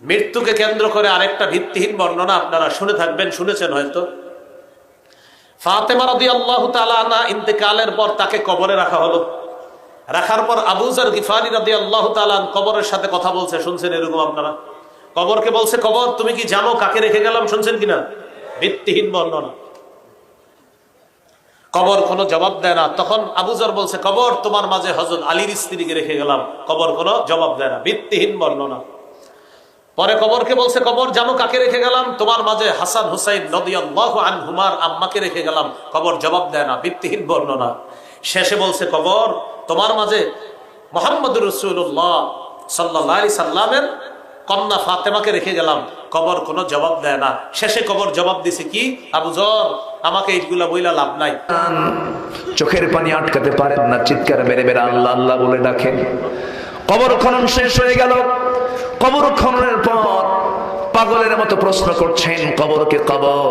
মৃত্যুকে কেন্দ্র করে আরেকটা ভিত্তিহীন বর্ণনা আপনারা শুনে থাকবেন, শুনেছেন হয়তো। ফাতেমা রাদিয়াল্লাহু তাআলা আনহা ইন্তেকালের পর তাকে কবরে রাখা হলো। রাখার পর আবু যর গিফারি রাদিয়াল্লাহু তাআলা কবরের সাথে কথা বলছে, শুনছেন এরকম আপনারা? কবরকে বলছে, কবর তুমি কি জানো কাকে রেখে গেলাম? শুনছেন কিনা? ভিত্তিহীন বর্ণনা। কবর কোনো জবাব দেয় না। তখন আবু যর বলছে, কবর তোমার মাঝে হযরত আলীর স্ত্রীকে রেখে গেলাম। কবর কোনো জবাব দেয় না, ভিত্তিহীন বর্ণনা। পরে কবরকে বলছে, কবর জানো কাকে রেখে গেলাম? তোমার মাঝে হাসান হুসাইন রাদিয়াল্লাহু আনহুমার আম্মাকে রেখে গেলাম। কবর জবাব দেয় না, ভিত্তিহীন বর্ণনা। শেষে বলছে, কবর তোমার মাঝে মুহাম্মদুর রাসূলুল্লাহ সাল্লাল্লাহু আলাইহি সাল্লামের কন্যা ফাতেমাকে রেখে গেলাম। কবর কোনো জবাব দেয় না। শেষে কবর জবাব দিছে কি, আবু যর আমাকে এইগুলা বইলা লাভ নাই। চোখের পানি আটকাতে পারেন না, চিৎকার মেরে মেরে আল্লাহ আল্লাহ বলে ডাকেন। কবর খনন শেষ হয়ে গেল। কবর খননের পর পাগলের মতো প্রশ্ন করছেন কবরকে, কবর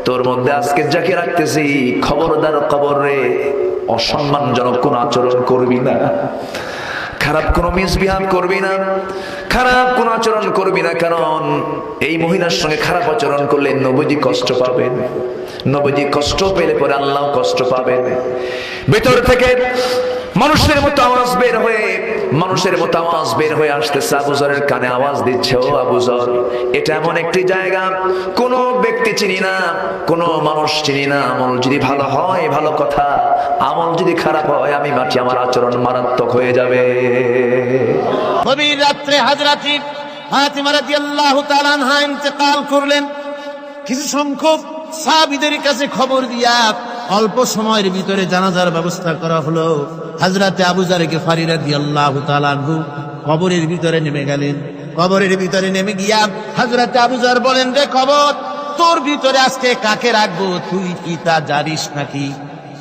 তোর মধ্যে আজকে যাকে রাখতেছি, খবরদার কবরে অসম্মানজনক কোন আচরণ করবি না, খারাপ কোন মিসবিহেভ করবি না, খারাপ কোন আচরণ করবি না। কারণ এই মহিলার সঙ্গে খারাপ আচরণ করলে নবীজি কষ্ট পাবেন, নবীজি কষ্ট পেলে পরে আল্লাহ কষ্ট পাবেন। ভেতর থেকে মানুষের মতো আওয়াজ বের হয়ে আসতেছে। আবু যরের কানে আওয়াজ দিচ্ছে, ও আবু যর, এটা এমন একটি জায়গা, কোন ব্যক্তি চিনি না, কোন মানুষ চিনি না। আমল যদি ভালো হয় ভালো কথা, আমল যদি খারাপ হয় আমি মাটি, আমার আচরণ মারাত্মক হয়ে যাবে। গভীর রাত্রে হযরত ফাতিমা রাদিয়াল্লাহু তাআলা আনহা ইন্তেকাল করলেন। কিছু সংখ্যক সাহাবীদের কাছে খবর দিয়া অল্প সময়ের ভিতরে জানাজার ব্যবস্থা করা হলো। হযরত আবু যর গিফারি রাদিয়াল্লাহু তাআলা আনহু কবরের ভিতরে নেমে গেলেন। কবরের ভিতরে নেমে গিয়া হযরত আবু যর বলেন, রে কবর, তোর ভিতরে আজকে কাকে রাখবো, তুই কি তা জানিস নাকি?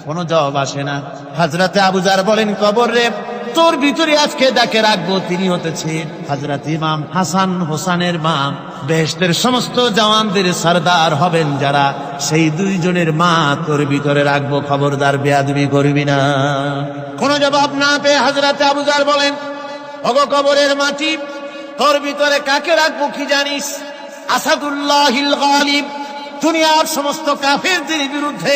কোনো জবাব আসে না। হযরত আবু যর বলেন, কবর রে, তোর ভিতরে আজকে যাকে রাখবো তিনি হতেছে হযরত ইমাম হাসান হোসেনের মা। বেহেশতের সমস্ত জওয়ানদের সরদার হবেন যারা, সেই দুইজনের মা তোর ভিতরে রাখবো, খবরদার বেয়াদবি করবি না। কোনো জবাব না পেয়ে হযরত আবু যর বলেন, ওগো কবরের মাটি, তোর ভিতরে কাকে রাখবো কি জানিস? আসাদুল্লাহিল গালিব, দুনিয়ার সমস্ত কাফেরদের বিরুদ্ধে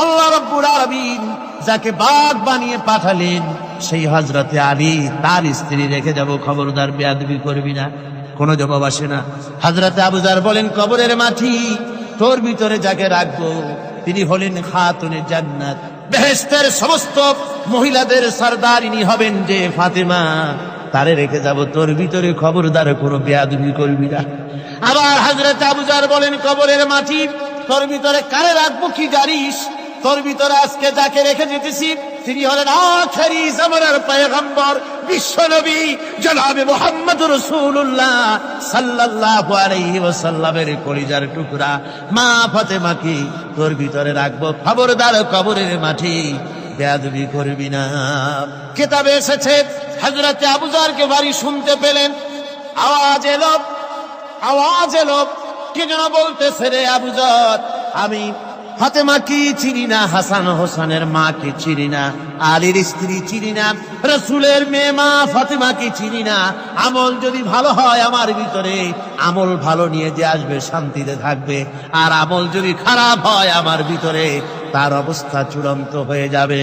আল্লাহ রাব্বুল আলামিন যাকে বাঘ বানিয়ে পাঠালেন, সেই হযরতে আলী, তার স্ত্রী রেখে যাব, খবরদার বেয়াদবি করবি না। কোনো জবাব আসে না। হযরতে আবু যর বলেন, কবরের মাটি, তোর ভিতরে যাকে রাখবো তিনি হলেন খাতুনে জান্নাত, বেহেশতের সমস্ত মহিলাদের সরদারিনী হবেন যে ফাতেমা, তারে রেখে যাব, তোর ভিতরে খবরদার কোনো বেয়াদবি করবি না। আবার হযরতে আবু যর বলেন, কবরের মাটি, তোর ভিতরে কারে রাখবো কি জানিস? তোর ভিতরে আজকে যাকে রেখে যেতেছি তিনি হলেন আখেরি জামানার পয়গম্বর, বিশ্বনবী জনাবে মুহাম্মদুর রাসূলুল্লাহ সাল্লাল্লাহু আলাইহি ওয়াসাল্লামের কলিজার টুকরা মা ফাতেমাকে তোর ভিতরে রাখবো, খবরদার কবরের মাটি বেয়াদবি করবি না। কিতাবে এসেছে হযরতে আবু যরকে বাড়ি শুনতে পেলেন, আওয়াজ এলো, কি যেন বলতেছে, রে আবু যর, আমি ফাতেমা কি চিনি না, হাসান হোসেনের মা কি চিনি না, আলীর স্ত্রী চিনি না, রাসূলের মেয়ে মা ফাতেমা কি চিনি না। আমল যদি ভালো হয় আমার ভিতরে, আমল ভালো নিয়ে যে আসবে শান্তিতে থাকবে, আর আমল যদি খারাপ হয় আমার ভিতরে, তার অবস্থা চূড়ান্ত হয়ে যাবে।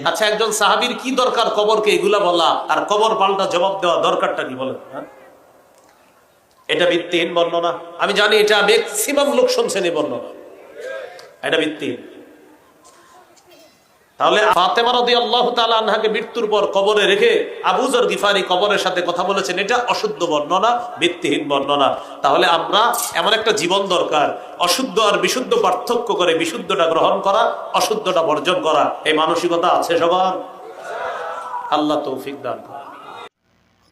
আচ্ছা, একজন সাহাবীর কি দরকার কবরকে এগুলা বলা আর কবর পাল্টা জবাব দেওয়া দরকারটা কি বলেন? এটা ভিত্তিহীন বর্ণনা। আমি জানি এটা ম্যাক্সিমাম লোক শুনছেন এই বর্ণনা, এটা ভিত্তিহীন। তাহলে ফাতেমা রাদিয়াল্লাহু তাআলা আনহাকে মৃত্যুর পর কবরে রেখে আবু যর গিফারি কবরের সাথে কথা বলেছেন, এটা অশুদ্ধ বর্ণনা, ভিত্তিহীন বর্ণনা। তাহলে আমরা এমন একটা জীবন দরকার, অশুদ্ধ আর বিশুদ্ধ পার্থক্য করে বিশুদ্ধটা গ্রহণ করা, অশুদ্ধটা বর্জন করা, এই মানসিকতা আছে সবার। আল্লাহ তৌফিক দান করুন।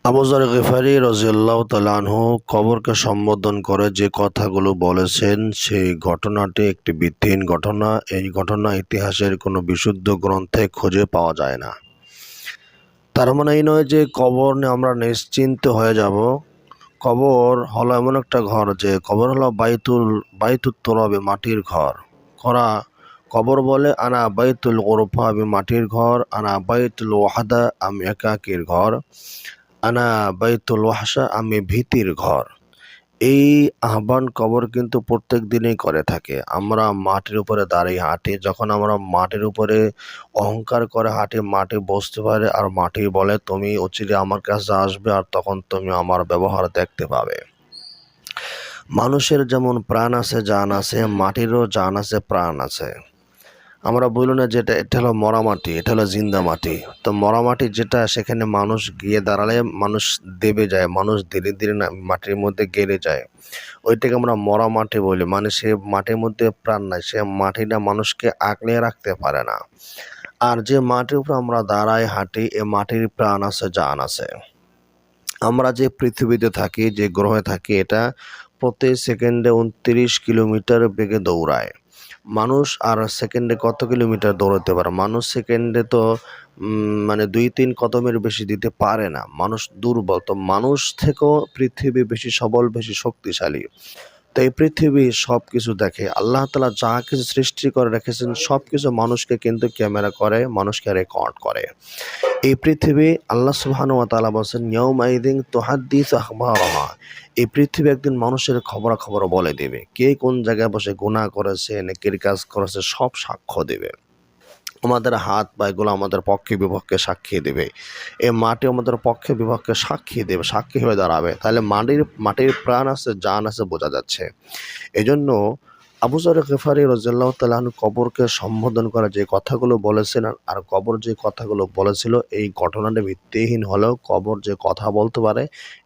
আবু যর গিফারি রাদিয়াল্লাহু তাআলা আনহু কবরকে সম্বোধন করে যে কথাগুলো বলেছেন, সেই ঘটনাটি একটি ভিত্তিহীন ঘটনা। এই ঘটনা ইতিহাসের কোনো বিশুদ্ধ গ্রন্থে খুঁজে পাওয়া যায় না। তার মানে এই নয় যে কবর নিয়ে আমরা নিশ্চিন্ত হয়ে যাব। কবর হলো এমন একটা ঘর, যে কবর হলো বাইতুত তুরাবে, মাটির ঘর করা। কবর বলে, আনা বাইতুল গুরফা, আমি মাটির ঘর, আনা বাইতুল ওয়াহদা, আমি একাকীর ঘর, আনা বাইতুল ওয়াহশা, আমি ভীতির ঘর। এই আহ্বান কবর কিন্তু প্রত্যেক দিনই করে থাকে। আমরা মাটির উপরে দাঁড়িয়ে হাঁটি, যখন আমরা মাটির উপরে অহংকার করে হাঁটি, মাটি বসতে পারে আর মাটি বলে তুমি অচিরে আমার কাছে আসবে আর তখন তুমি আমার ব্যবহার দেখতে পাবে। মানুষের যেমন প্রাণ আছে, জান আছে, মাটিরও জান আছে, প্রাণ আছে। আমরা বলি না যেটা এটা হলো মরা মাটি, এটা হলো জিন্দা মাটি। তো মরা মাটি যেটা, সেখানে মানুষ গিয়ে দাঁড়ালে মানুষ দেবে যায়, মানুষ ধীরে ধীরে না মাটির মধ্যে গেলে যায়, ওইটাকে আমরা মরা মাটি বলি। মানে সে মাটির মধ্যে প্রাণ নাই, সে মাটিটা মানুষকে আঁকড়ে রাখতে পারে না। আর যে মাটির উপর আমরা দাঁড়াই হাঁটি, এ মাটির প্রাণ আছে, জান আছে। আমরা যে পৃথিবীতে থাকি, যে গ্রহে থাকি, এটা প্রতি সেকেন্ডে 29 কিলোমিটার বেগে দৌড়ায়। মানুষ আর সেকেন্ডে কত কিলোমিটার দৌড়াতে পারে? মানুষ সেকেন্ডে তো মানে 2-3 কদমের বেশি দিতে পারে না। মানুষ দুর্বল। তো মানুষ থেকেও পৃথিবী বেশি সবল, বেশি শক্তিশালী। তো এই পৃথিবী সব কিছু দেখে। আল্লাহ তাআলা যা কিছু সৃষ্টি করে রেখেছেন সব কিছু মানুষকে কিন্তু ক্যামেরা করে, মানুষকে রেকর্ড করে। এই পৃথিবী আল্লাহ সুবহানাহু ওয়া তাআলা বলেছেন ইয়াউমাইযিন তুহাদ্দিসু আখবারাহা, এই পৃথিবী একদিন মানুষের খবরাখবর বলে দেবে। কে কোন জায়গায় বসে গুনাহ করেছে, নেকির কাজ করেছে, সব সাক্ষ্য দেবে। আমাদের হাত পা এগুলো আমাদের পক্ষে বিপক্ষে সাক্ষী দেবে। এই মাটি আমাদের পক্ষে বিপক্ষে সাক্ষী দেবে, সাক্ষী হয়ে দাঁড়াবে। তাহলে মাটির প্রাণ আছে, জান আছে, বোঝা যাচ্ছে। এজন্য আবু যর গিফারী রাদিয়াল্লাহু তাআলা আনহু কবরকে সম্বোধন করে যে কথাগুলো বলেছেন, আর কবর যে কথাগুলো বলেছিল, এই ঘটনাটা ভিত্তিহীন হলেও কবর যে কথা বলতে পারে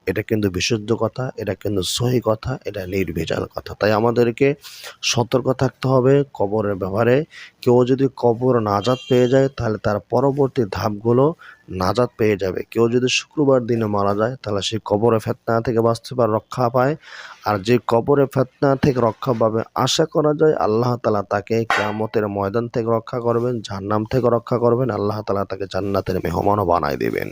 এটা কিন্তু বিশুদ্ধ কথা, এটা কিন্তু সহি কথা, এটা নির্ভেজাল কথা। তাই আমাদেরকে সতর্ক থাকতে হবে কবরের ব্যাপারে। কেউ যদি কবর নাজাত পেয়ে যায় তাহলে তার পরবর্তী ধাপগুলো নাজাত পেয়ে যাবে। কেউ যদি শুক্রবার দিনে মারা যায় তাহলে সে কবরে ফিতনা থেকে বাঁচতে পারে, রক্ষা পায়। আর যে কবরে ফিতনা থেকে রক্ষা পাবে আশা করা যায় আল্লাহ তাআলা তাকে কিয়ামতের ময়দান থেকে রক্ষা করবেন, জাহান্নাম থেকে রক্ষা করবেন, আল্লাহ তাআলা তাকে জান্নাতের মেহমানও বানায় দিবেন।